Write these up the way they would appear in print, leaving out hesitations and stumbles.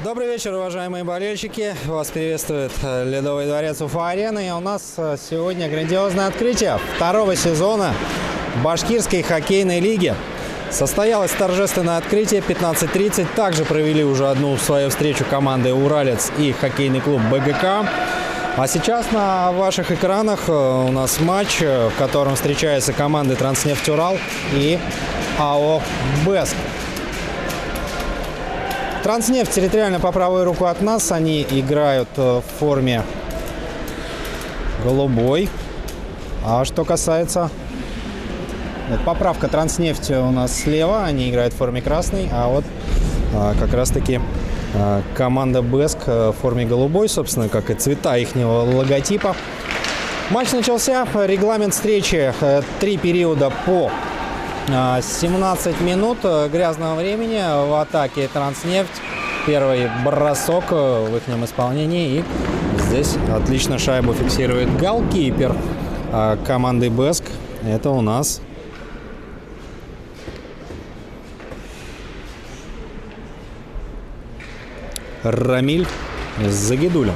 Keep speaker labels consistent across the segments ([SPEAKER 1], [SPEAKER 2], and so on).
[SPEAKER 1] Добрый вечер, уважаемые болельщики. Вас приветствует Ледовый дворец Уфа-Арена. И у нас сегодня грандиозное открытие второго сезона Башкирской хоккейной лиги. Состоялось торжественное открытие 15:30. Также провели уже одну свою встречу команды «Уралец» и хоккейный клуб БГК. А сейчас на ваших экранах у нас матч, в котором встречаются команды «Транснефть Урал» и АО «Бэск». «Транснефть» территориально по правую руку от нас. Они играют в форме голубой. А что касается... поправка, «Транснефть» у нас слева. Они играют в форме красной. А вот как раз-таки команда «Бэск» в форме голубой. Собственно, как и цвета ихнего логотипа. Матч начался. Регламент встречи 3 периода по 17 минут грязного времени. В атаке «Транснефть». Первый бросок в их исполнении. И здесь отлично шайбу фиксирует голкипер команды «Бэск». Это у нас Рамиль Загидулин.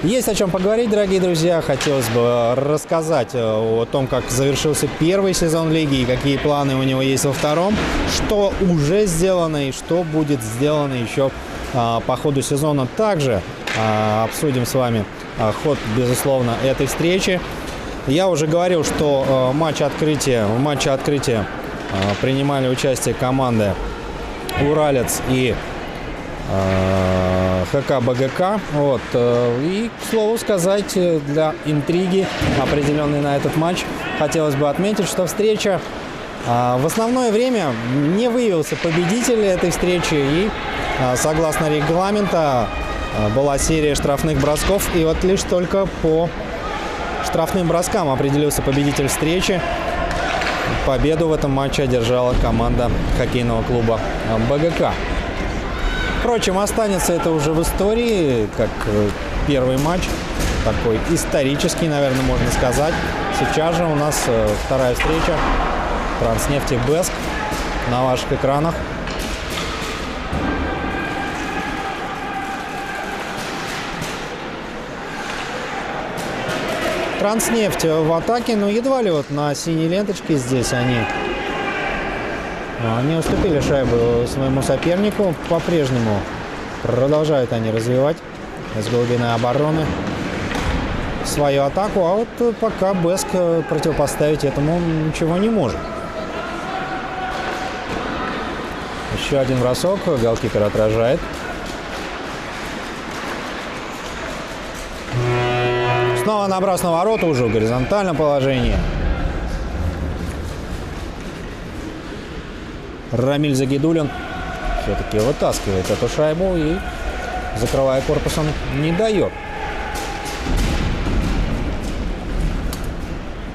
[SPEAKER 1] Есть о чем поговорить, дорогие друзья. Хотелось бы рассказать о том, как завершился первый сезон лиги и какие планы у него есть во втором, что уже сделано и что будет сделано еще по ходу сезона. Также обсудим с вами ход, безусловно, этой встречи. Я уже говорил, что в матче открытия принимали участие команды «Уралец» и ХК БГК. И, к слову сказать, для интриги определенной на этот матч хотелось бы отметить, что встреча в основное время не выявился победитель этой встречи. И согласно регламенту была серия штрафных бросков. И вот лишь только по штрафным броскам определился победитель встречи. Победу в этом матче одержала команда хоккейного клуба БГК. Впрочем, останется это уже в истории, как первый матч, такой исторический, наверное, можно сказать. Сейчас же у нас вторая встреча «Транснефть» и «Бэск» на ваших экранах. «Транснефть» в атаке, но едва ли вот на синей ленточке здесь они не уступили шайбу своему сопернику. По-прежнему продолжают они развивать с глубины обороны свою атаку. А вот пока «Бэск» противопоставить этому ничего не может. Еще один бросок. Голкипер отражает. Снова наброс на ворота уже в горизонтальном положении. Рамиль Загидулин все-таки вытаскивает эту шайбу и, закрывая корпусом, не дает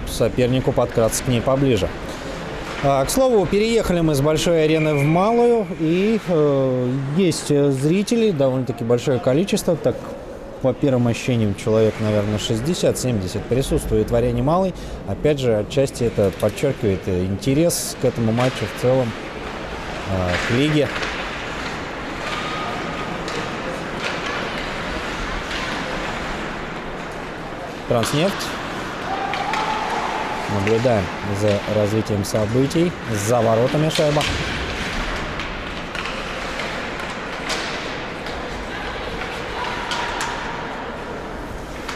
[SPEAKER 1] сопернику подкраться к ней поближе. К слову, переехали мы с большой арены в малую, и есть зрители, довольно-таки большое количество. Так, по первым ощущениям, человек, наверное, 60-70 присутствует в арене малой. Опять же, отчасти это подчеркивает интерес к этому матчу в целом, к лиге. «Транснефть». Наблюдаем за развитием событий. За воротами шайба.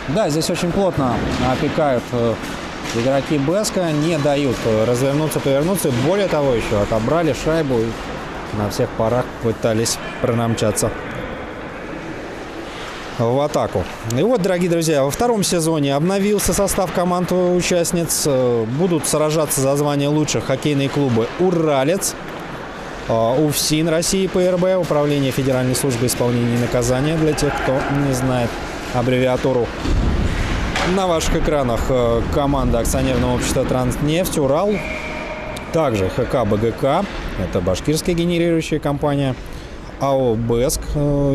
[SPEAKER 1] Да, здесь очень плотно опекают игроки «Бэска», не дают развернуться, повернуться. Более того, еще отобрали шайбу и на всех парах пытались промчаться в атаку. И вот, дорогие друзья, во втором сезоне обновился состав команд-участниц. Будут сражаться за звание лучших хоккейные клубы «Уралец», УФСИН России ПРБ, Управление Федеральной службы исполнения наказания, для тех, кто не знает аббревиатуру. На ваших экранах команда акционерного общества «Транснефть Урал», также ХК БГК, это башкирская генерирующая компания, АО «Бэск»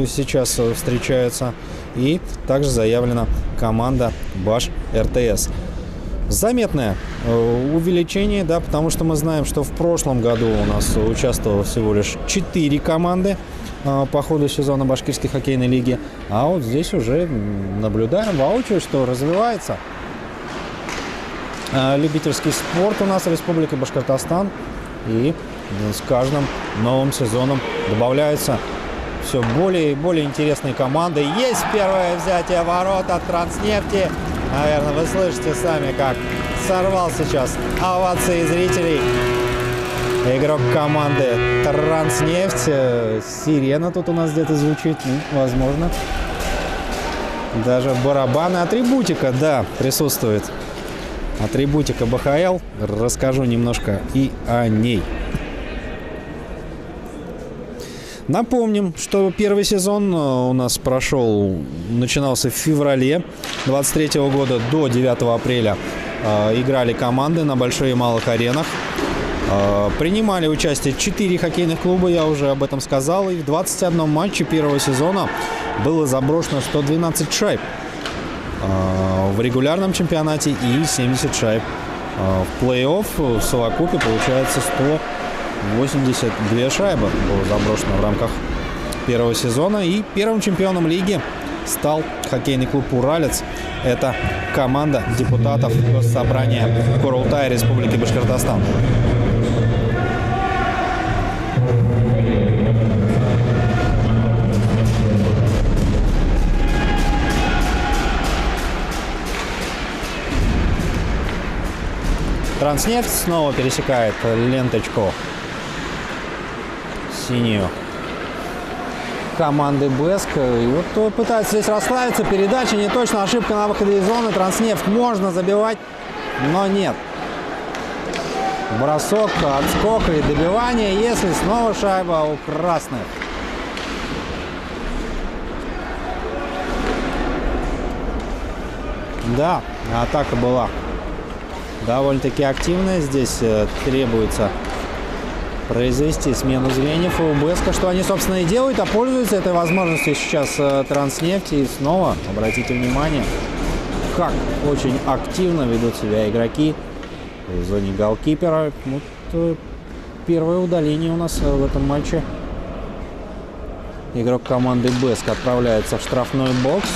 [SPEAKER 1] сейчас встречается, и также заявлена команда «Баш РТС». Заметное увеличение, да, потому что мы знаем, что в прошлом году у нас участвовало всего лишь 4 команды по ходу сезона Башкирской хоккейной лиги. А вот здесь уже наблюдаем воочию, что развивается любительский спорт у нас в Республике Башкортостан. И с каждым новым сезоном добавляются все более и более интересные команды. Есть первое взятие ворот от Транснефти. Наверное, вы слышите сами, как сорвал сейчас овации зрителей игрок команды Транснефть. Сирена тут у нас где-то звучит, возможно. Даже барабаны, атрибутика, да, присутствует. Атрибутика БХЛ. Расскажу немножко и о ней. Напомним, что первый сезон у нас начинался в феврале 23 года. До 9 апреля играли команды на больших и малых аренах. Принимали участие 4 хоккейных клуба, я уже об этом сказал. И в 21 матче первого сезона было заброшено 112 шайб. В регулярном чемпионате и 70 шайб. В плей-офф в совокупе получается 182 шайбы было заброшено в рамках первого сезона. И первым чемпионом лиги стал хоккейный клуб «Уралец». Это команда депутатов Госсобрания Курултая Республики Башкортостан. Транснефть снова пересекает ленточку синюю команды БЭСК. И вот пытается здесь расслабиться. Передача не точно. Ошибка на выходе из зоны. Транснефть можно забивать, но нет. Бросок, отскок и добивание. Если снова шайба у красных. Да, атака была довольно-таки активная. Здесь требуется произвести смену звеньев у БЭСКа, что они, собственно, и делают, а пользуются этой возможностью сейчас Транснефть. И снова обратите внимание, как очень активно ведут себя игроки в зоне голкипера. Вот первое удаление у нас в этом матче. Игрок команды БЭСК отправляется в штрафной бокс.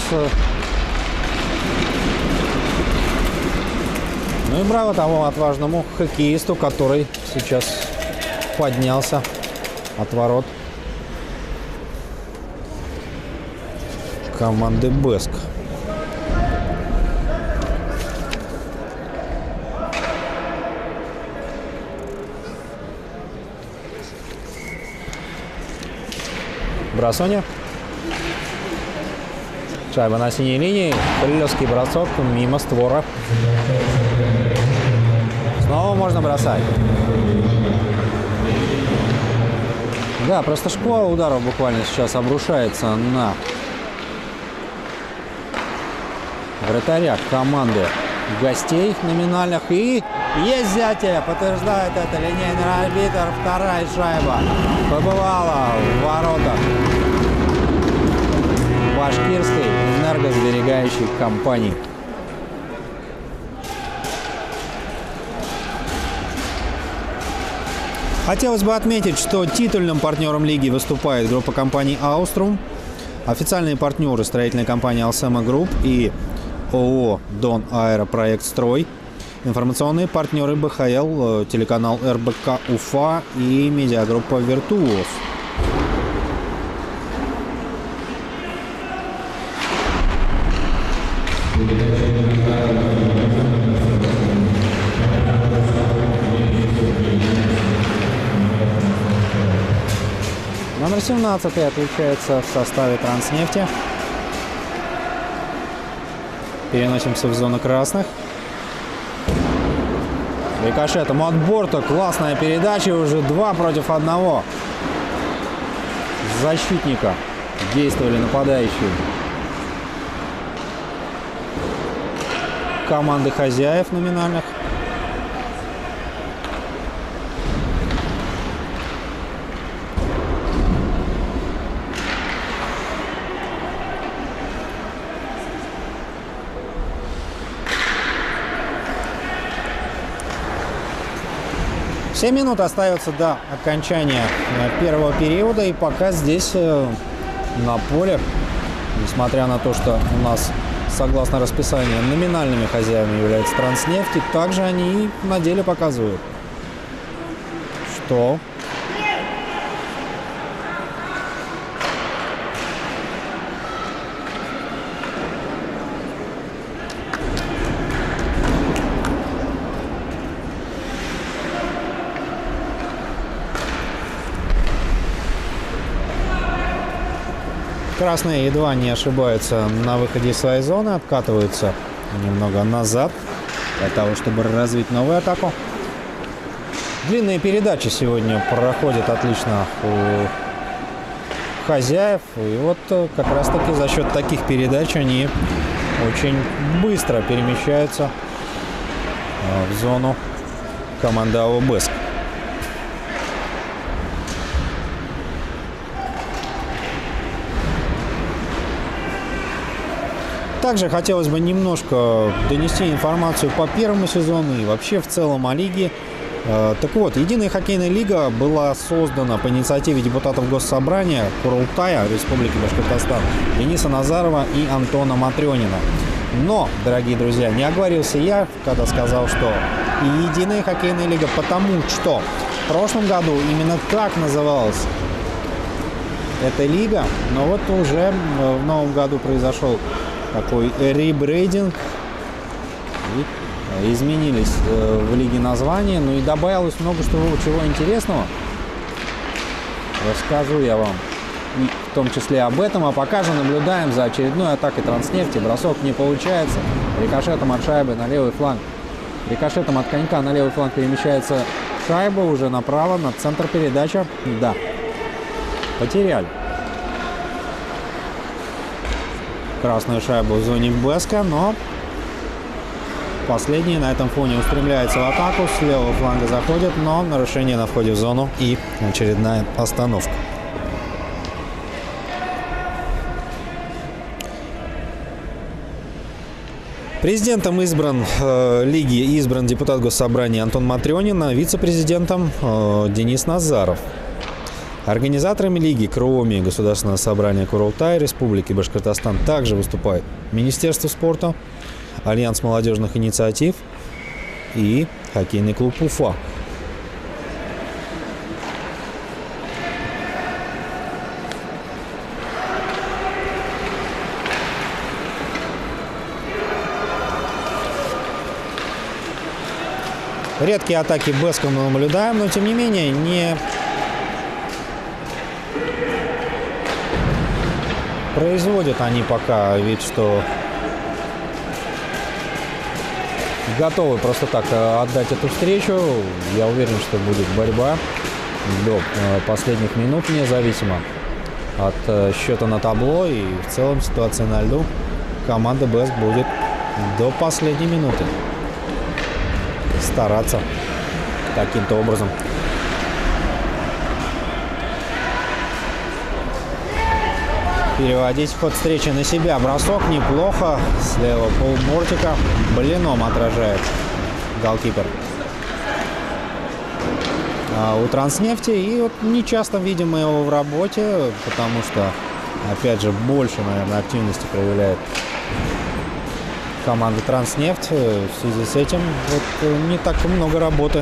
[SPEAKER 1] Ну и браво тому отважному хоккеисту, который сейчас поднялся от ворот команды БЭСК. Бросоня. Шайба на синей линии. Хлесткий бросок мимо створа. Снова можно бросать. Да, просто шквал ударов буквально сейчас обрушается на вратаря команды гостей номинальных. И есть взятие, подтверждает это линейный арбитр. Вторая шайба побывала в воротах башкирской энергосберегающей компании. Хотелось бы отметить, что титульным партнером лиги выступает группа компаний «Ауструм», официальные партнеры строительной компании «Алсема Групп» и ООО «Дон Аэропроект Строй», информационные партнеры БХЛ, телеканал РБК Уфа и медиагруппа «Виртуоз». Номер 17 отличается в составе Транснефти. Переносимся в зону красных. Рикошетом от борта. Классная передача. Уже 2 против 1. Защитника действовали нападающие команды хозяев номинальных. 7 минут остается до окончания первого периода. И пока здесь на поле, несмотря на то, что у нас, согласно расписанию, номинальными хозяевами является Транснефть, и также они на деле показывают, что красные едва не ошибаются на выходе из своей зоны, откатываются немного назад для того, чтобы развить новую атаку. Длинные передачи сегодня проходят отлично у хозяев. И вот как раз таки за счет таких передач они очень быстро перемещаются в зону команды АО «Бэск». Также хотелось бы немножко донести информацию по первому сезону и вообще в целом о лиге. Так вот, Единая хоккейная лига была создана по инициативе депутатов Госсобрания Курултая Республики Башкортостан Дениса Назарова и Антона Матрёнина. Но, дорогие друзья, не оговорился я, когда сказал, что и Единая хоккейная лига, потому что в прошлом году именно так называлась эта лига, но вот уже в новом году произошел такой ребрейдинг, и изменились в лиге названия, ну и добавилось много чего интересного. Расскажу я вам и в том числе об этом, а пока же наблюдаем за очередной атакой Транснефти. Бросок не получается, рикошетом от шайбы на левый фланг, рикошетом от конька на левый фланг перемещается шайба уже направо, на центр передача, да, потеряли красную шайбу в зоне Бэска, но последний на этом фоне устремляется в атаку, с левого фланга заходит, но нарушение на входе в зону и очередная остановка. Президентом лиги избран депутат Госсобрания Антон Матрёнин, а вице-президентом Денис Назаров. Организаторами лиги, кроме Государственного собрания Курултая Республики Башкортостан, также выступает Министерство спорта, Альянс молодежных инициатив и хоккейный клуб Уфа. Редкие атаки Бэска мы наблюдаем, но тем не менее не производят они пока вид, что готовы просто так отдать эту встречу. Я уверен, что будет борьба до последних минут, независимо от счета на табло и в целом ситуации на льду. Команда Бэск будет до последней минуты стараться таким-то образом переводить ход встречи на себя. Бросок неплохо. Слева полбортика. Блином отражает голкипер у Транснефти. И вот не часто видим мы его в работе, потому что, опять же, больше, наверное, активности проявляет команда Транснефть. В связи с этим вот не так много работы.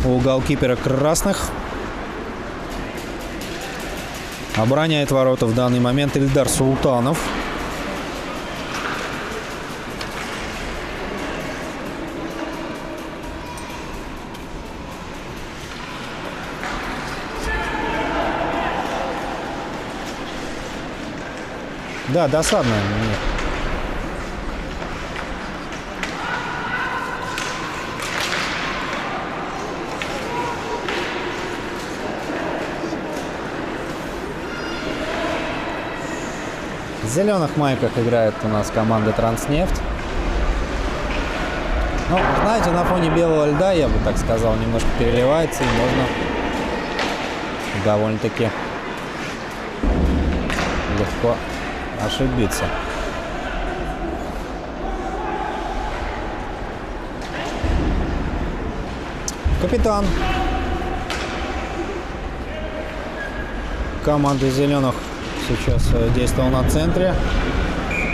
[SPEAKER 1] У голкипера красных. Обороняет ворота в данный момент Ильдар Султанов. Да, досадно. В зеленых майках играет у нас команда Транснефть. Ну, знаете, на фоне белого льда, я бы так сказал, немножко переливается, и можно довольно-таки легко ошибиться. Капитан команды зеленых сейчас действовал на центре.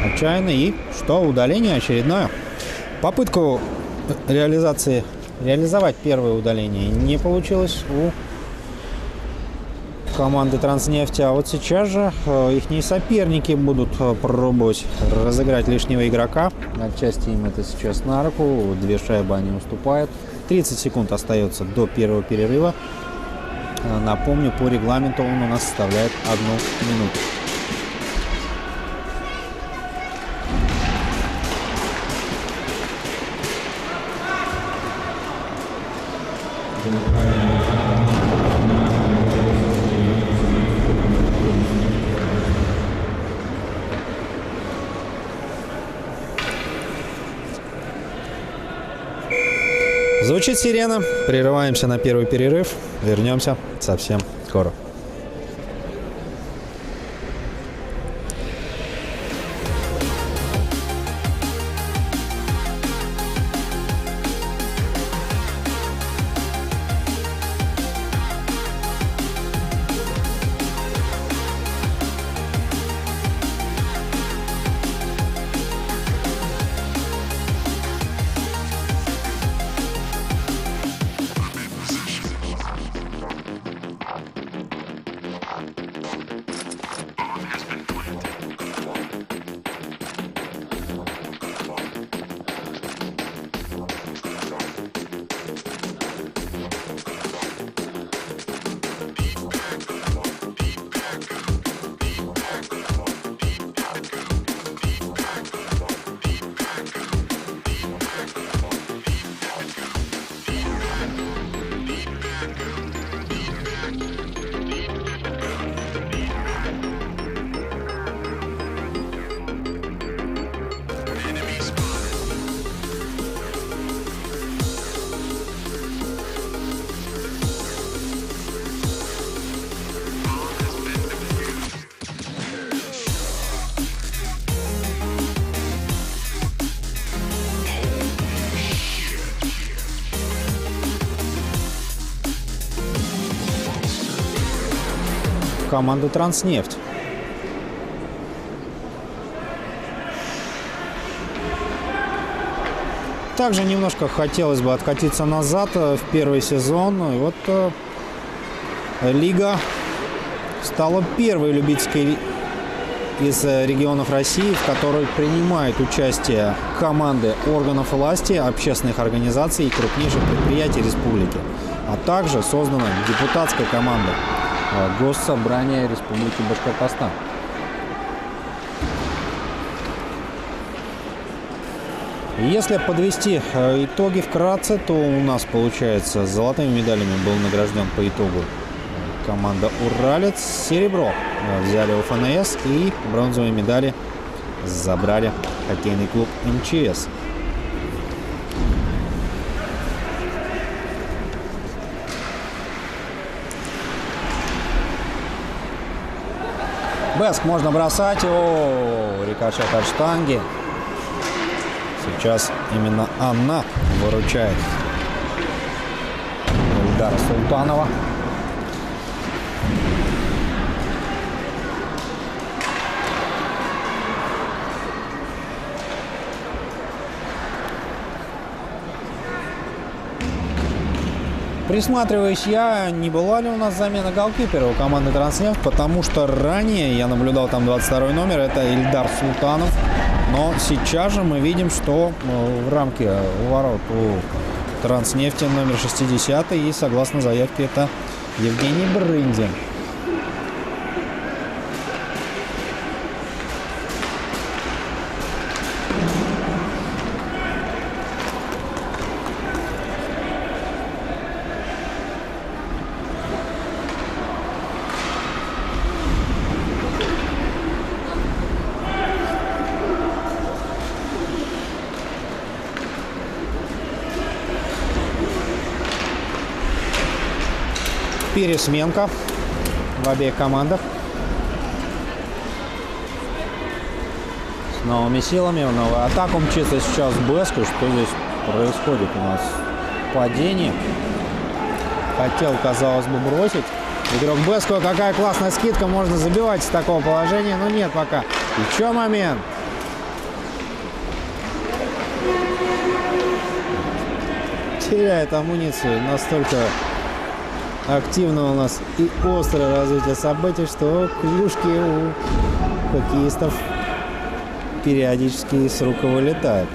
[SPEAKER 1] Отчаянно. И что? Удаление очередное. Попытку реализовать первое удаление не получилось у команды Транснефти. А вот сейчас же их соперники будут пробовать разыграть лишнего игрока. Отчасти им это сейчас на руку. 2 шайбы они уступают. 30 секунд остается до первого перерыва. Напомню, по регламенту он у нас составляет 1 минуту. Звучит сирена. Прерываемся на первый перерыв. Вернемся совсем скоро. Команды Транснефть. Также немножко хотелось бы откатиться назад в первый сезон. И вот лига стала первой любительской из регионов России, в которой принимают участие команды органов власти, общественных организаций и крупнейших предприятий республики. А также создана депутатская команда Госсобрания Республики Башкортостан. Если подвести итоги вкратце, то у нас, получается, золотыми медалями был награжден по итогу команда «Уралец», серебро взяли УФНС и бронзовые медали забрали хоккейный клуб МЧС. Бэск можно бросать. О, рикошет от штанги. Сейчас именно она выручает Ильдара Султанова. Присматриваюсь я, не была ли у нас замена голкипера у команды Транснефть, потому что ранее я наблюдал там 22 номер, это Ильдар Султанов. Но сейчас же мы видим, что в рамке ворот у Транснефти номер 60 и, согласно заявке, это Евгений Брындин. Пересменка в обеих командах. С новыми силами, в новую атаку мчится сейчас Бэск. Что здесь происходит у нас? Падение. хотел, казалось бы, бросить. Игрок Беско, какая классная скидка, можно забивать с такого положения, но нет пока. Еще момент. Теряет амуницию. Настолько активно у нас и острое развитие событий, что клюшки у хоккеистов периодически с рук вылетают.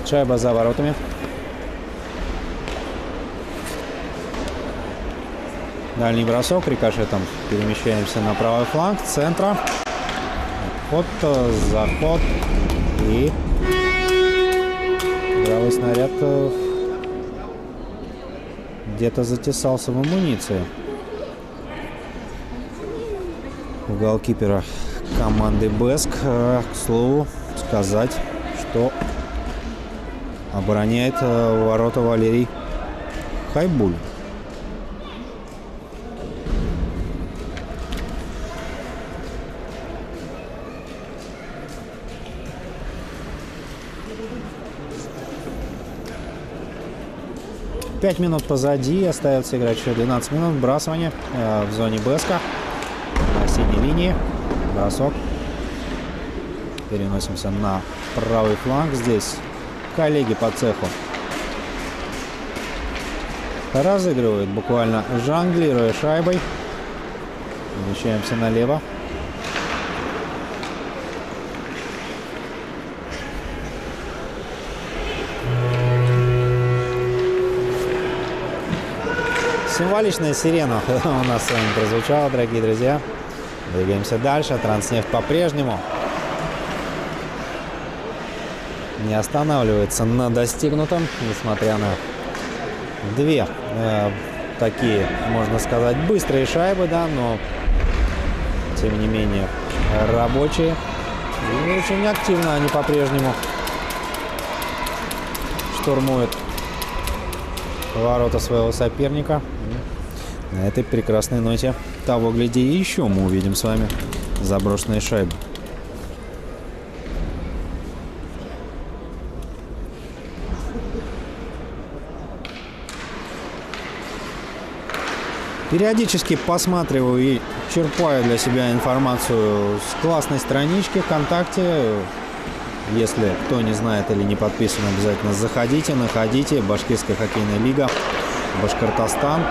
[SPEAKER 1] Шайба за воротами. Дальний бросок, рикошетом перемещаемся на правый фланг центра. Вот заход и правый снаряд где-то затесался в амуниции у голкипера команды Беск. К слову сказать, что обороняет ворота Валерий Хайбуль. Пять минут позади, остается играть еще 12 минут. Вбрасывание в зоне Беска на синей линии. Бросок. Переносимся на правый фланг. Здесь коллеги по цеху разыгрывают, буквально жонглируя шайбой. Перемещаемся налево. Символичная сирена у нас с вами прозвучала, дорогие друзья. Двигаемся дальше. Транснефть по-прежнему не останавливается на достигнутом, несмотря на две такие, можно сказать, быстрые шайбы, да, но тем не менее рабочие. И очень активно они по-прежнему штурмуют ворота своего соперника. На этой прекрасной ноте того гляди и еще мы увидим с вами заброшенные шайбы. Периодически посматриваю и черпаю для себя информацию с классной странички ВКонтакте. Если кто не знает или не подписан, обязательно заходите, находите. Башкирская хоккейная лига, Башкортостан.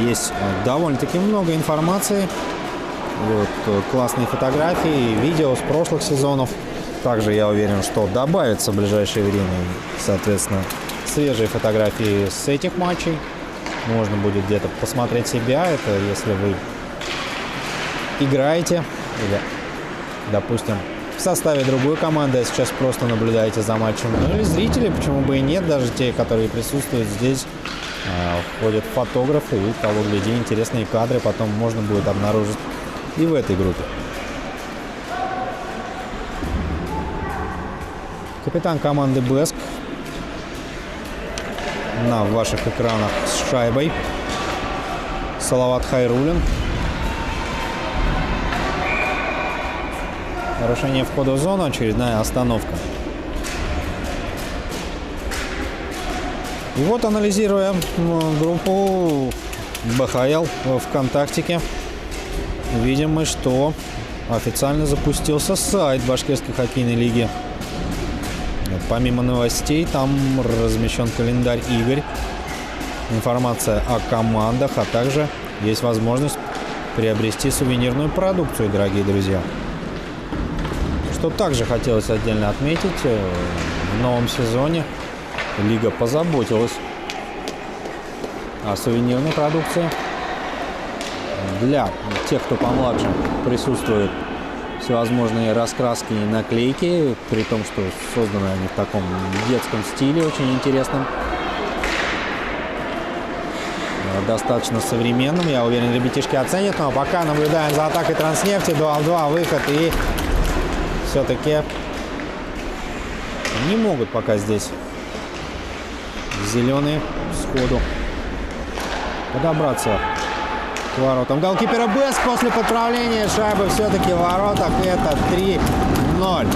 [SPEAKER 1] Есть довольно-таки много информации. Вот, классные фотографии, видео с прошлых сезонов. Также я уверен, что добавится в ближайшее время, соответственно, свежие фотографии с этих матчей. Можно будет где-то посмотреть себя. Это если вы играете или, допустим, в составе другой команды, а сейчас просто наблюдаете за матчем. Ну или зрители, почему бы и нет, даже те, которые присутствуют здесь, ходят фотографы, и того гляди, интересные кадры потом можно будет обнаружить и в этой группе. Капитан команды Беск на ваших экранах с шайбой. Салават Хайрулин. Нарушение входа в зону, очередная остановка. И вот, анализируя группу БХЛ в ВКонтактике, видим мы, что официально запустился сайт Башкирской хоккейной лиги. Помимо новостей, там размещен календарь игр, информация о командах, а также есть возможность приобрести сувенирную продукцию, дорогие друзья. Что также хотелось отдельно отметить, в новом сезоне лига позаботилась о сувенирной продукции. Для тех, кто помладше, присутствуют всевозможные раскраски и наклейки, при том, что созданы они в таком детском стиле, очень интересном, достаточно современным. Я уверен, ребятишки оценят, но пока наблюдаем за атакой Транснефти. 2-2 выход, и все-таки не могут пока здесь зеленые сходу подобраться к воротам голкипера Бэск. После подправления шайбы все-таки в воротах. Это 3-0.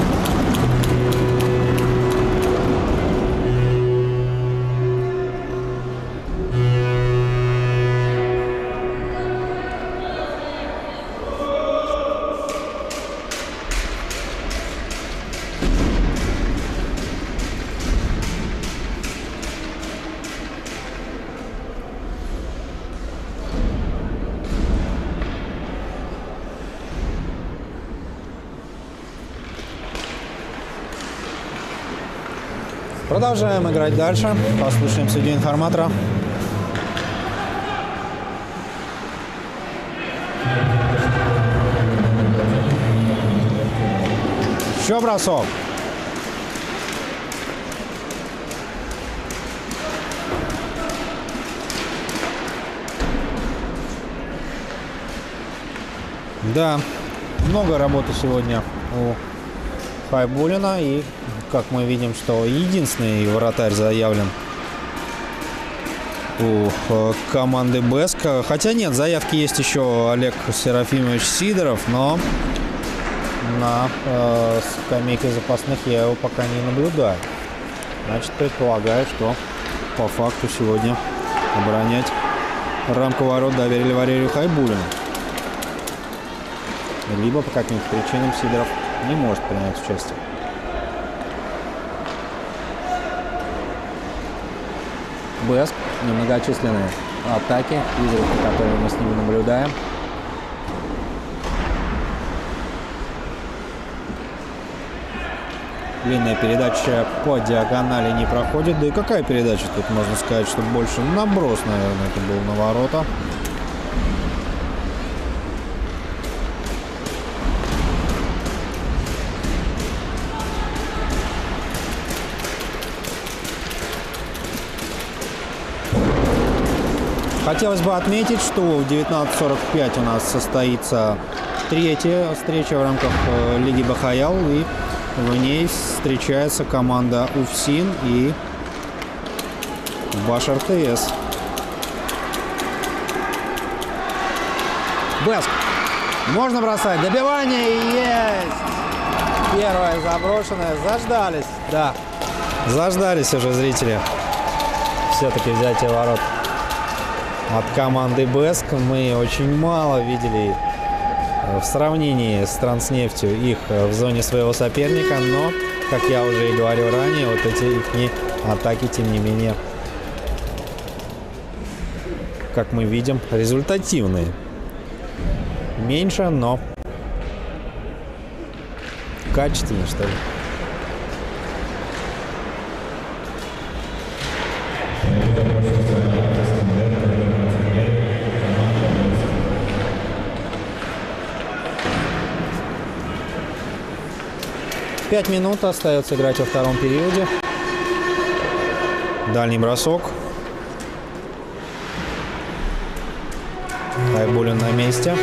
[SPEAKER 1] Продолжаем играть дальше. Послушаем судью информатора. Еще бросок. Да, много работы сегодня у Хайбуллина. И как мы видим, что единственный вратарь заявлен у команды Бэск. Хотя нет, заявки есть еще Олег Серафимович Сидоров, но на скамейке запасных я его пока не наблюдаю. Значит, предполагаю, что по факту сегодня оборонять рамку ворот доверили Валерию Хайбуллину. Либо по каким-то причинам Сидоров не может принять участие. Бэск, немногочисленные атаки, изредка, которые мы с ними наблюдаем. Длинная передача по диагонали не проходит. Да и какая передача? Тут можно сказать, что больше наброс, наверное, это был на ворота. Хотелось бы отметить, что в 19:45 у нас состоится третья встреча в рамках Лиги БХЛ, и в ней встречается команда УФСИН и Баш РТС. Бэск. Можно бросать. Добивание есть. Первая заброшенная. Заждались. Да. Заждались уже зрители. Все-таки взятие ворот от команды Бэск. Мы очень мало видели в сравнении с Транснефтью их в зоне своего соперника, но, как я уже и говорил ранее, вот эти их атаки, тем не менее, как мы видим, результативные. Меньше, но качественнее, что ли. Пять минут остается играть во втором периоде. Дальний бросок. Хайбуллин на месте.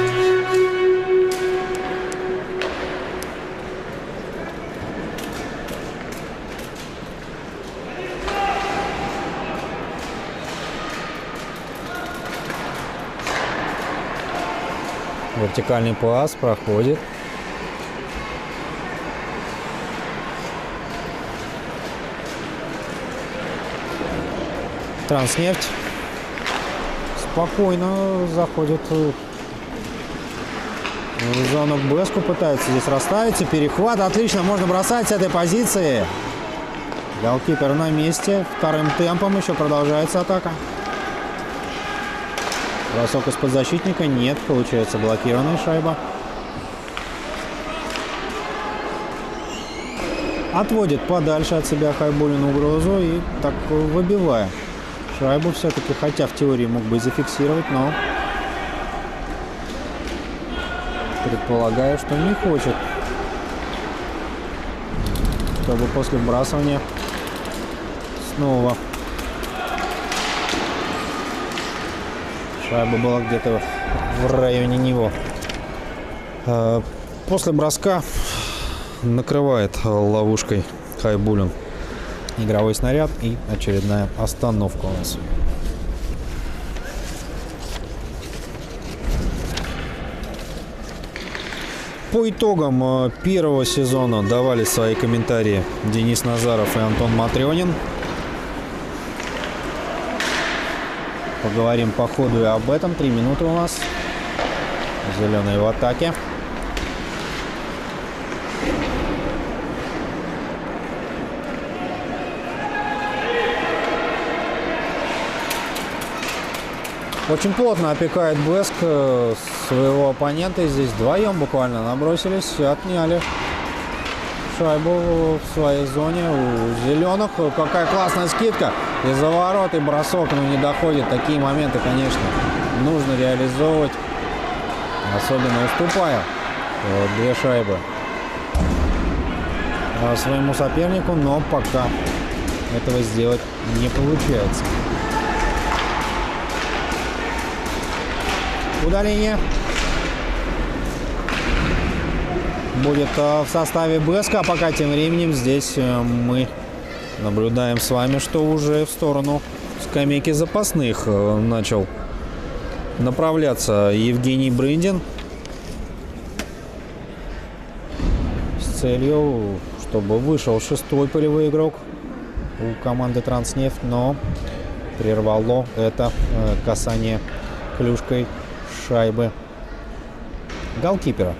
[SPEAKER 1] Вертикальный пас проходит. Транснефть спокойно заходит в зону к Бэску, пытается здесь расставиться. Перехват, отлично, можно бросать с этой позиции. Голкипер на месте, вторым темпом еще продолжается атака. Бросок из-под защитника, нет, получается блокированная шайба. Отводит подальше от себя Хайбуллин угрозу и так выбивая шайбу все-таки, хотя в теории мог бы и зафиксировать, но предполагаю, что не хочет, чтобы после вбрасывания снова шайба была где-то в районе него. После броска накрывает ловушкой Хайбуллин игровой снаряд и очередная остановка у нас. По итогам первого сезона давали свои комментарии Денис Назаров и Антон Матрёнин. Поговорим по ходу и об этом. 3 минуты у нас. Зеленые в атаке. Очень плотно опекает Бэск своего оппонента. Здесь вдвоем буквально набросились и отняли шайбу в своей зоне у зеленых. Какая классная скидка. Из-за ворот и бросок, но не доходит. Такие моменты, конечно, нужно реализовывать. Особенно уступая 2 шайбы своему сопернику, но пока этого сделать не получается. Удаление будет в составе Бэска, а пока тем временем здесь мы наблюдаем с вами, что уже в сторону скамейки запасных начал направляться Евгений Брындин с целью, чтобы вышел 6-й полевой игрок у команды Транснефть, но прервало это касание клюшкой шайбы голкипера.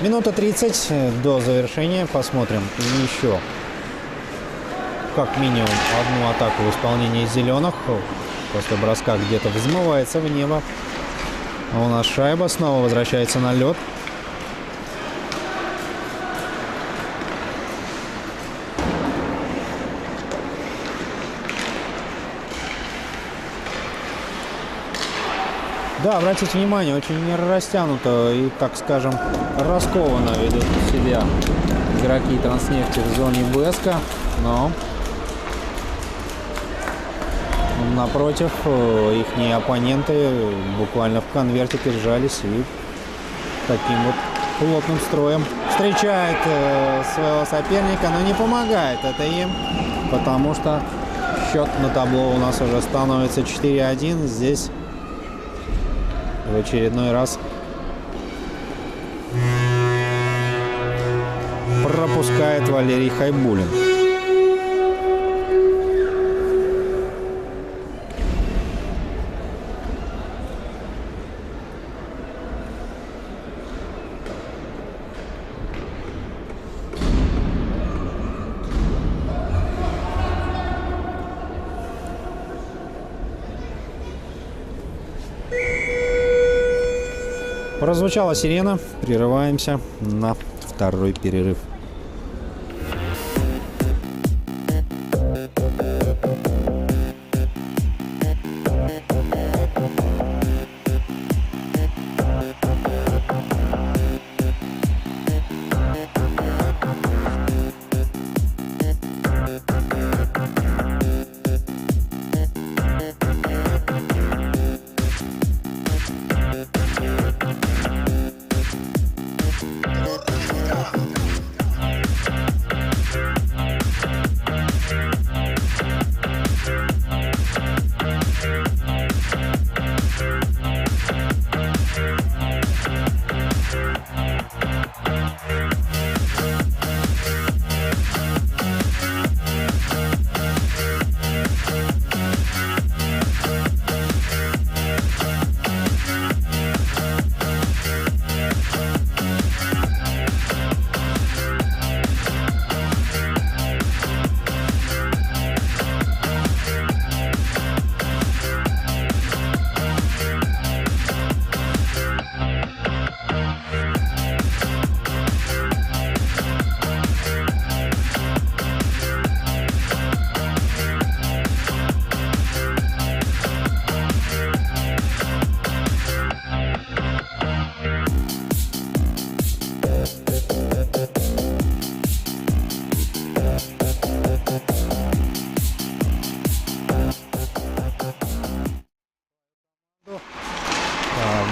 [SPEAKER 1] Минута 30 до завершения. Посмотрим еще как минимум одну атаку в исполнении зеленых. После броска где-то взмывается в небо. А у нас шайба снова возвращается на лед. Да, обратите внимание, очень растянуто и, так скажем, раскованно ведут себя игроки Транснефти в зоне Бэска, но напротив, их оппоненты буквально в конвертике сжались и таким вот плотным строем встречает своего соперника, но не помогает это им, потому что счет на табло у нас уже становится 4-1. Здесь в очередной раз пропускает Валерий Хайбулин. Прозвучала сирена. Прерываемся на второй перерыв.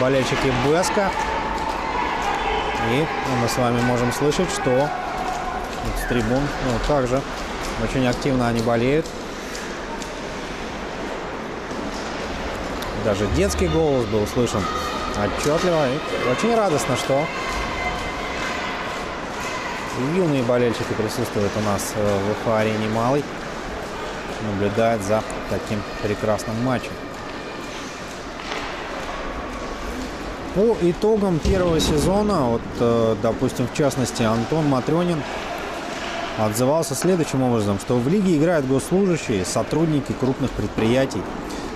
[SPEAKER 1] болельщики БСК. И мы с вами можем слышать, что с трибун также очень активно они болеют. Даже детский голос был слышен отчетливо. И очень радостно, что юные болельщики присутствуют у нас в Уфа-арене Малой. Наблюдают за таким прекрасным матчем. По итогам первого сезона, вот, допустим, в частности, Антон Матрёнин отзывался следующим образом, что в лиге играют госслужащие, сотрудники крупных предприятий.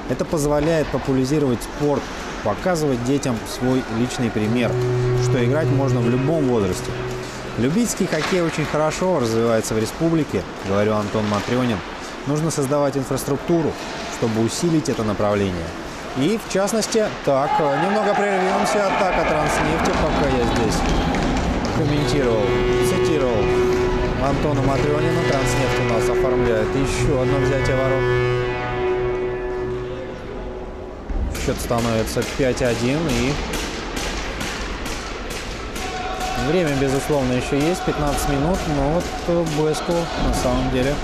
[SPEAKER 1] Это позволяет популяризировать спорт, показывать детям свой личный пример, что играть можно в любом возрасте. Любительский хоккей очень хорошо развивается в республике, говорил Антон Матрёнин. Нужно создавать инфраструктуру, чтобы усилить это направление. И, в частности, так, немного прервемся от атака Транснефти, пока я здесь комментировал, цитировал Антона Матрёнина. Транснефть у нас оформляет еще одно взятие ворот. Счет становится 5-1, и время, безусловно, еще есть, 15 минут, но вот БСКу на самом деле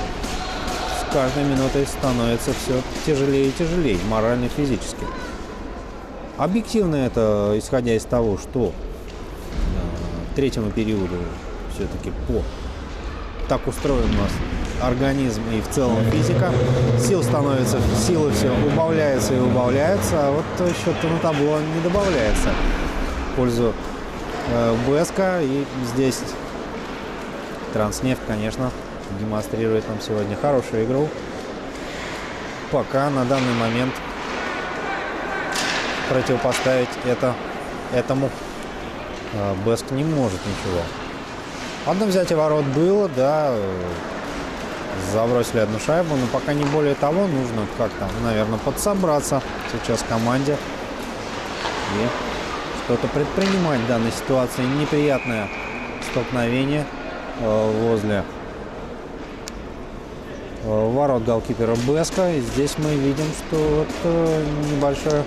[SPEAKER 1] с каждой минутой становится все тяжелее и тяжелее, морально и физически. Объективно это, исходя из того, что третьему периоду все-таки так устроен у нас организм и в целом физика. Силы все убавляются и убавляются, а вот счет на табло не добавляется в пользу БСК. И здесь Транснефть, конечно, демонстрирует нам сегодня хорошую игру. Пока на данный момент противопоставить этому БСК не может ничего. Одно взятие ворот было, да, забросили одну шайбу, но пока не более того. Нужно как-то, наверное, подсобраться сейчас команде и что-то предпринимать в данной ситуации. Неприятное столкновение возле ворот голкипера БСК. И здесь мы видим, что вот небольшое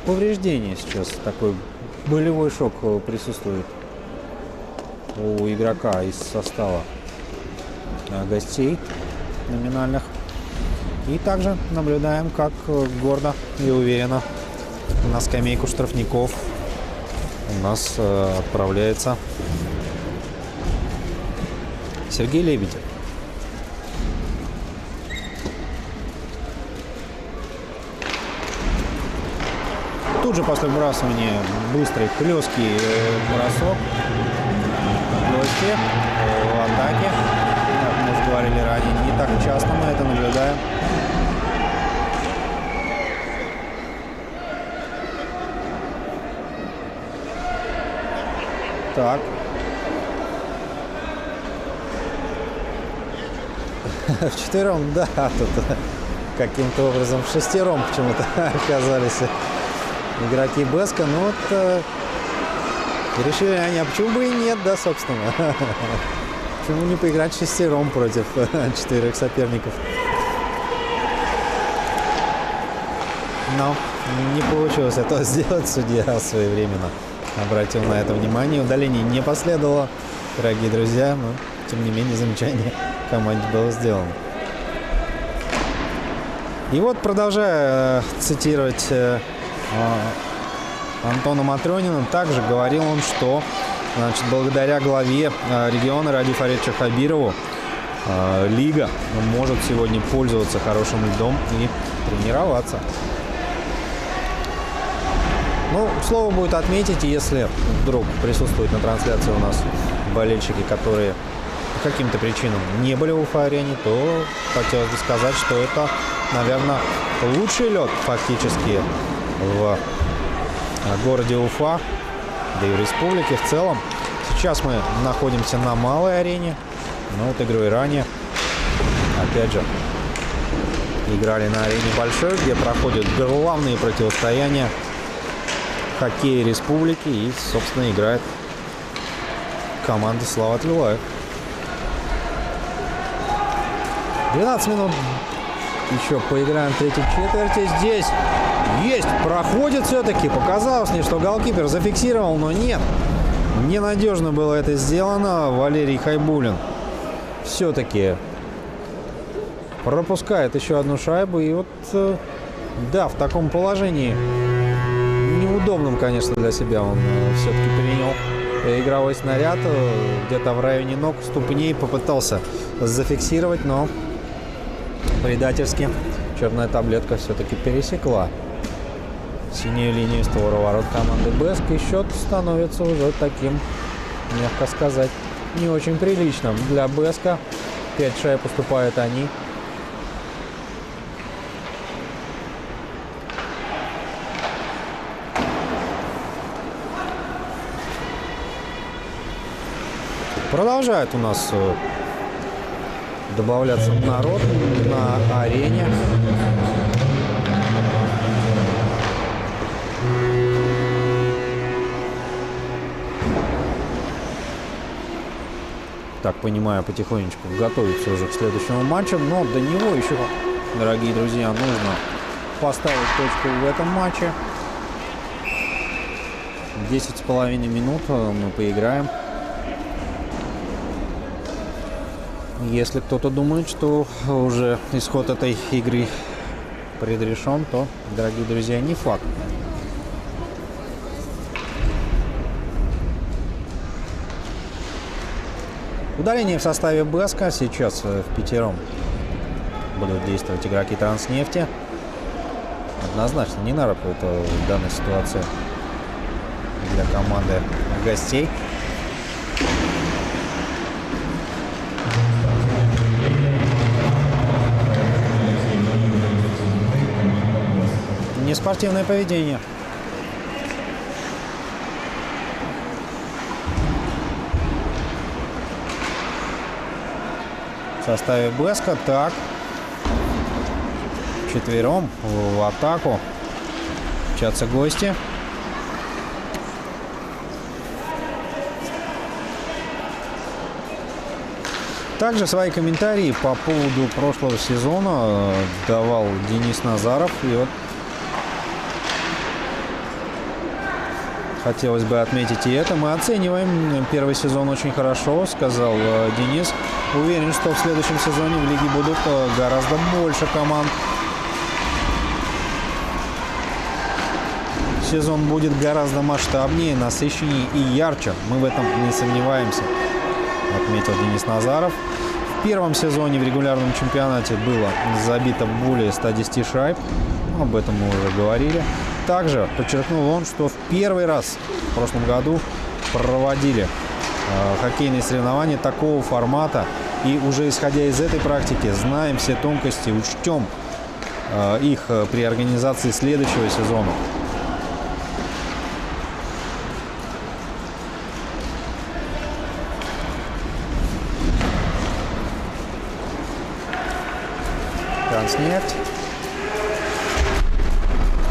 [SPEAKER 1] повреждение сейчас, такой болевой шок присутствует у игрока из состава гостей номинальных. И также наблюдаем, как гордо и уверенно на скамейку штрафников у нас отправляется Сергей Лебедев. Тут же после выбрасывания быстрый хлесткий бросок в гости в атаке. Как мы уже говорили ранее, не так часто мы это наблюдаем. Так. Вчетвером, да, тут каким-то образом в шестером почему-то оказались игроки БСК. Ну вот решили они, а почему бы и нет, да, собственно. Почему не поиграть шестером против 4 соперников? Но не получилось этого сделать. Судья своевременно обратил на это внимание. Удаление не последовало, дорогие друзья, но тем не менее замечание команде было сделано. И вот, продолжая цитировать Антона Матрёнина, также говорил он, что, значит, благодаря главе региона Ради Фаридовичу Хабирову лига может сегодня пользоваться хорошим льдом и тренироваться. Ну, слово будет отметить, если вдруг присутствуют на трансляции у нас болельщики, которые по каким-то причинам не были в Уфа-арене, то хотелось бы сказать, что это, наверное, лучший лед фактически в городе Уфа, да и в республике в целом. Сейчас мы находимся на малой арене, но вот игрой ранее, опять же, играли на арене большой, где проходят главные противостояния хоккея республики, и, собственно, играет команда Слават Юлаев. 12 минут еще поиграем в третьей четверти. Здесь есть, проходит все-таки. Показалось мне, что голкипер зафиксировал, но нет. Ненадежно было это сделано. Валерий Хайбулин все-таки пропускает еще одну шайбу. И вот, да, в таком положении неудобном, конечно, для себя он все-таки принял игровой снаряд. Где-то в районе ног, ступней попытался зафиксировать, но предательски черная таблетка все-таки пересекла синюю линию створа ворот команды БЭСК. И счет становится уже таким, мягко сказать, не очень приличным для БЭСКа. 5 шайб поступают они. Продолжает у нас добавляться народ на арене. Так, понимаю, потихонечку готовится уже к следующему матчу, но до него еще, дорогие друзья, нужно поставить точку в этом матче. 10,5 минут мы поиграем. Если кто-то думает, что уже исход этой игры предрешен, то, дорогие друзья, не факт. Удаление в составе БЭСКа. Сейчас в пятером будут действовать игроки Транснефти. Однозначно не на руку это в данной ситуации для команды гостей. Неспортивное поведение. В составе БЭСКа. Так. Четвером в атаку. Мчатся гости. Также свои комментарии по поводу прошлого сезона давал Денис Назаров. И вот хотелось бы отметить и это. Мы оцениваем первый сезон очень хорошо, сказал Денис. Уверен, что в следующем сезоне в лиге будут гораздо больше команд. Сезон будет гораздо масштабнее, насыщеннее и ярче. Мы в этом не сомневаемся, отметил Денис Назаров. В первом сезоне в регулярном чемпионате было забито более 110 шайб. Об этом мы уже говорили. Также подчеркнул он, что в первый раз в прошлом году проводили хоккейные соревнования такого формата. И уже исходя из этой практики, знаем все тонкости, учтем их при организации следующего сезона. Транснефть.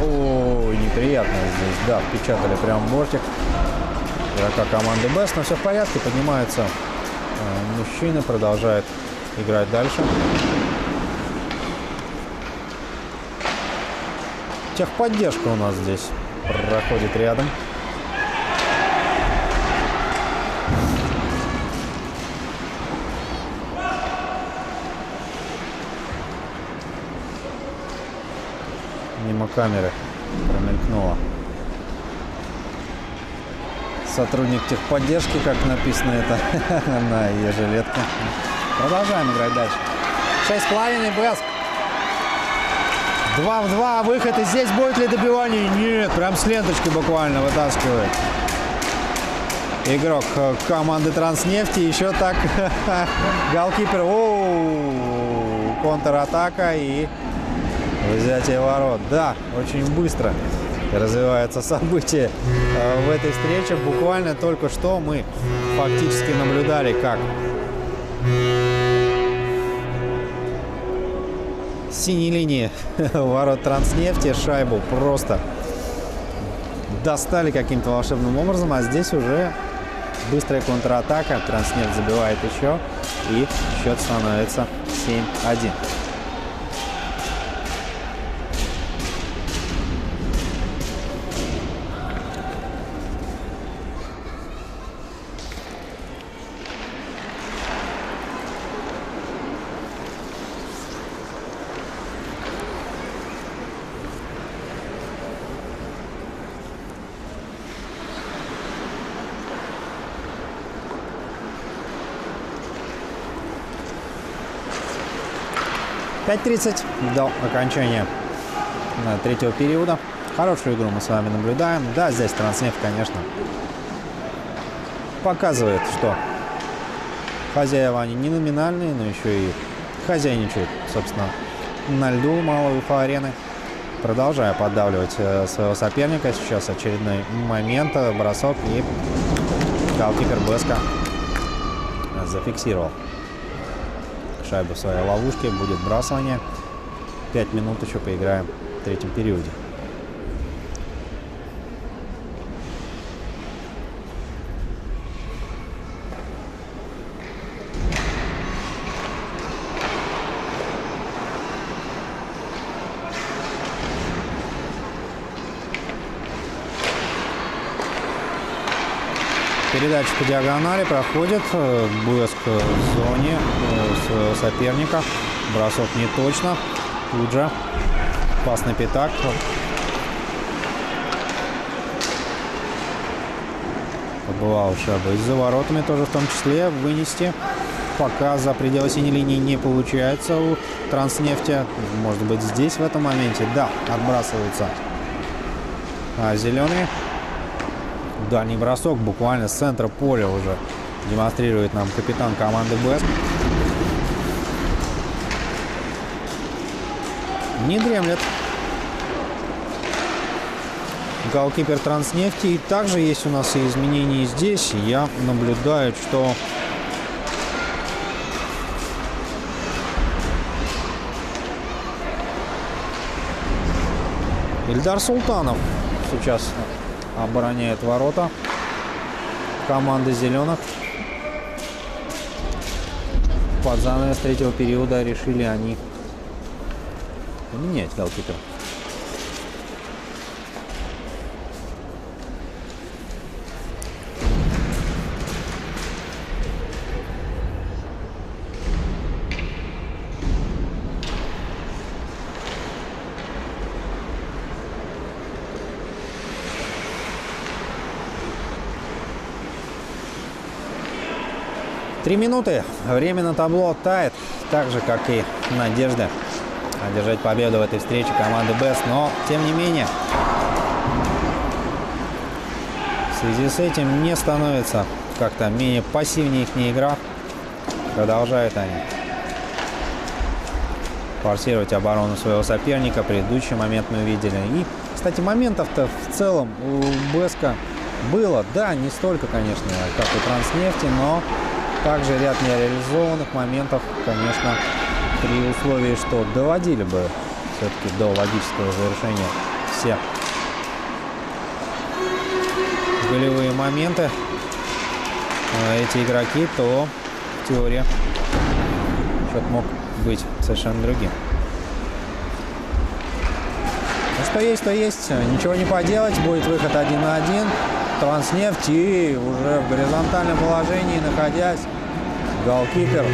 [SPEAKER 1] Ой, неприятно здесь. Да, впечатали прям в бортик игрока команды БЭСК. Но все в порядке. Поднимаются мужчины, продолжают играть дальше. Техподдержка у нас здесь проходит рядом. Мимо камеры промелькнула сотрудник техподдержки, как написано это на ее жилетке. Продолжаем играть дальше. 6,5 БЭСК. 2 в 2 выход. И здесь будет ли добивание? Нет, прям с ленточки буквально вытаскивает игрок команды Транснефти. Еще так голкипер. Контратака и взятие ворот. Да, очень быстро развивается событие в этой встрече. Буквально только что мы фактически наблюдали, как с синей линии ворот Транснефти шайбу просто достали каким-то волшебным образом, а здесь уже быстрая контратака. Транснефть забивает еще, и счет становится 7-1. 5:30 до окончания третьего периода. Хорошую игру мы с вами наблюдаем. Да, здесь Транснефть, конечно, показывает, что хозяева они не номинальные, но еще и хозяйничают, собственно, на льду малой Уфа-арены. Продолжая поддавливать своего соперника. Сейчас очередной момент, бросок, и голкипер Беска зафиксировал шайбу в своей ловушке. Будет бросание. 5 минут еще поиграем в третьем периоде. Передача по диагонали проходит. Беск в зоне своего соперника. Бросок не точно. Тут же пасный пятак. Побывал шайба и за воротами тоже в том числе. Вынести пока за пределы синей линии не получается у Транснефти. Может быть, здесь в этом моменте. Да, отбрасывается зеленый. Дальний бросок буквально с центра поля уже демонстрирует нам капитан команды Беск. Не дремлет голкипер Транснефти. И также есть у нас и изменения здесь. Я наблюдаю, что Ильдар Султанов сейчас обороняет ворота команды зеленых. Под занавес третьего периода решили они поменять голкипера. Три минуты. Время на табло тает, так же, как и надежда одержать победу в этой встрече команды Беск. Но, тем не менее, в связи с этим не становится как-то менее пассивнее их игра. Продолжают они форсировать оборону своего соперника. Предыдущий момент мы увидели. И, кстати, моментов-то в целом у Беска было. Да, не столько, конечно, как у Транснефти, но также ряд нереализованных моментов, конечно, при условии, что доводили бы все-таки до логического завершения все голевые моменты эти игроки, то в теории счет мог быть совершенно другим. Ну, что есть, то есть. Ничего не поделать. Будет выход 1 на 1. Транснефть, и уже в горизонтальном положении находясь, голкипер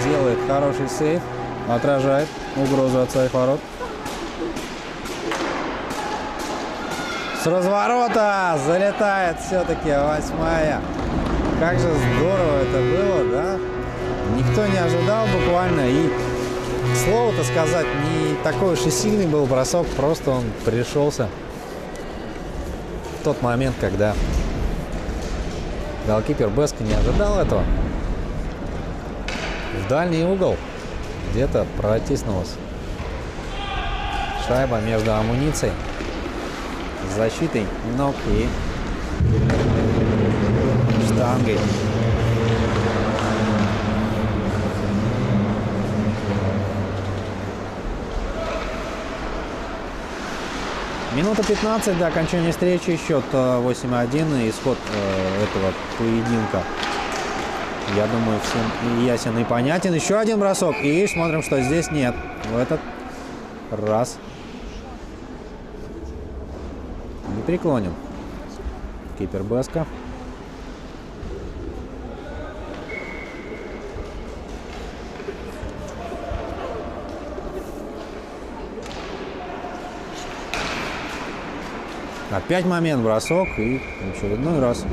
[SPEAKER 1] делает хороший сейв, отражает угрозу от своих ворот. С разворота залетает все-таки 8-я. Как же здорово это было, да? Никто не ожидал буквально. И слово-то сказать, не такой уж и сильный был бросок, просто он пришелся в тот момент, когда голкипер Беска не ожидал этого. В дальний угол где-то протиснулась шайба между амуницией, защитой ног и штангой. Минута 15 до окончания встречи, счет 8-1, и исход этого поединка, я думаю, всем ясен и понятен. Еще один бросок, и смотрим, что здесь нет. В этот раз не преклонен кипер Беска. Опять момент, бросок, и в очередной раз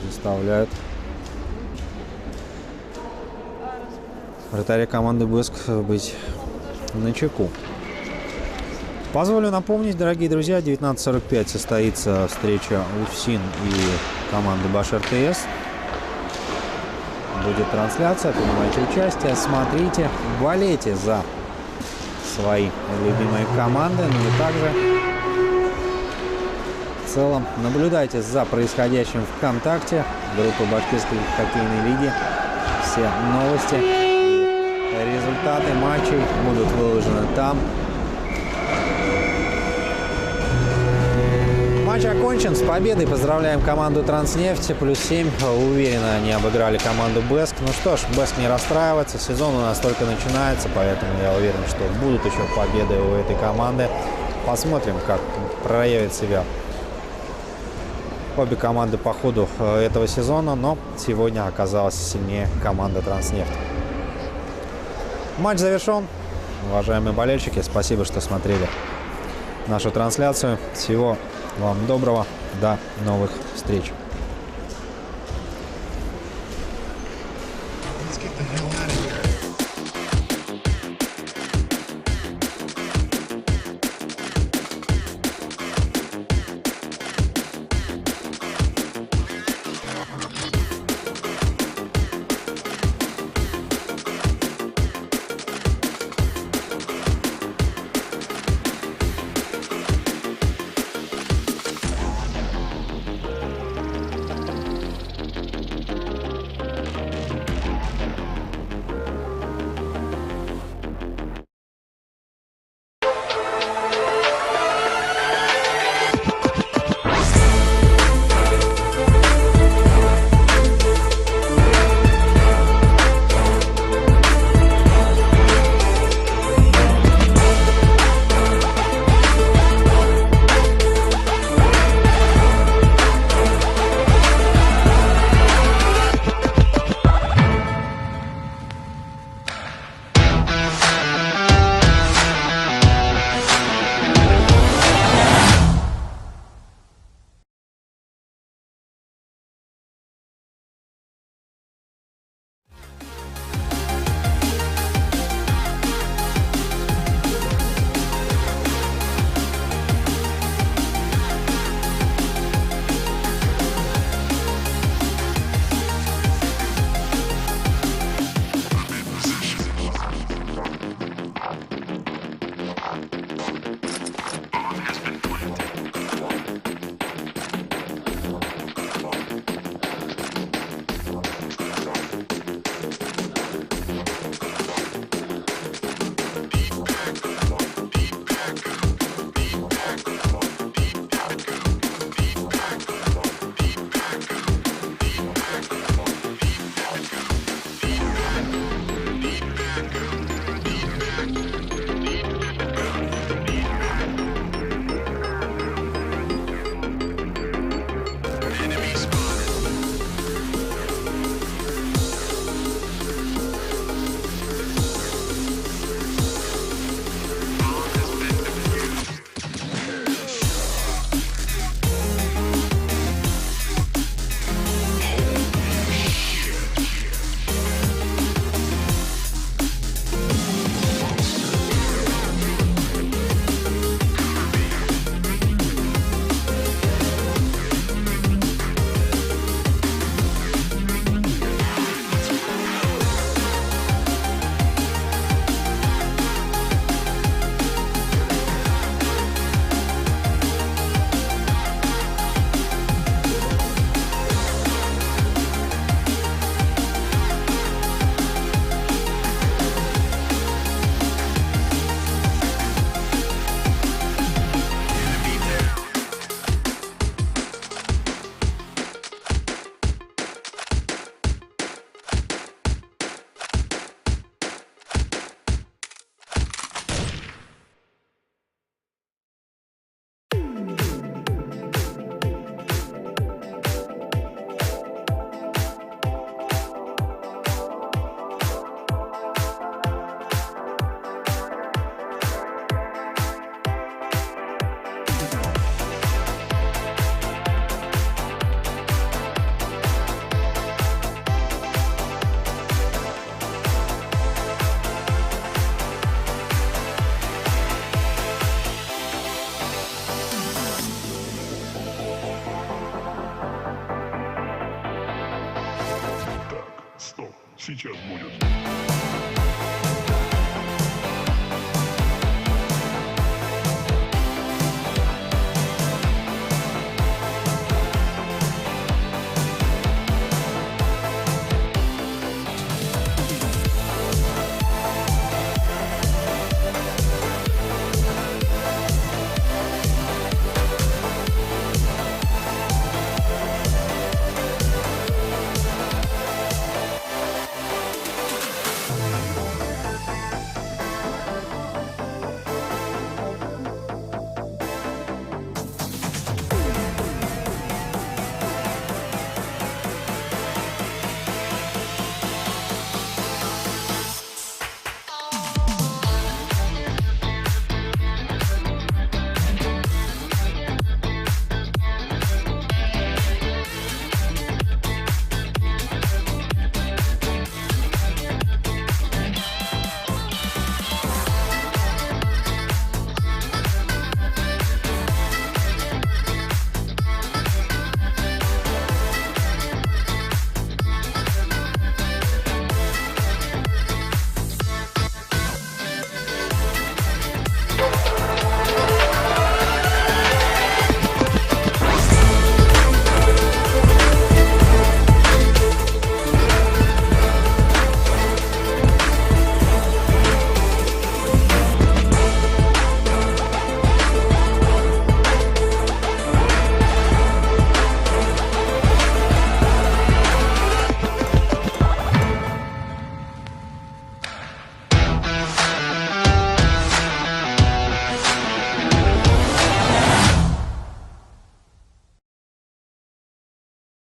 [SPEAKER 1] заставляют вратаря команды Бэск быть начеку. Позволю напомнить, дорогие друзья, 19:45 состоится встреча УФСИН и команды Башар ТС. Будет трансляция, принимайте участие, смотрите, болейте за свои любимые команды, ну и также в целом наблюдайте за происходящим ВКонтакте, группа Башкирской хоккейной лиги. Все новости и результаты матчей будут выложены там. Матч окончен. С победой поздравляем команду Транснефть. +7. Уверенно они обыграли команду Бэск. Ну что ж, Бэск не расстраивается. Сезон у нас только начинается, поэтому я уверен, что будут еще победы у этой команды. Посмотрим, как проявит себя обе команды по ходу этого сезона, но сегодня оказалась сильнее команда Транснефть. Матч завершен. Уважаемые болельщики, спасибо, что смотрели нашу трансляцию. Всего вам доброго. До новых встреч.
[SPEAKER 2] сейчас будет.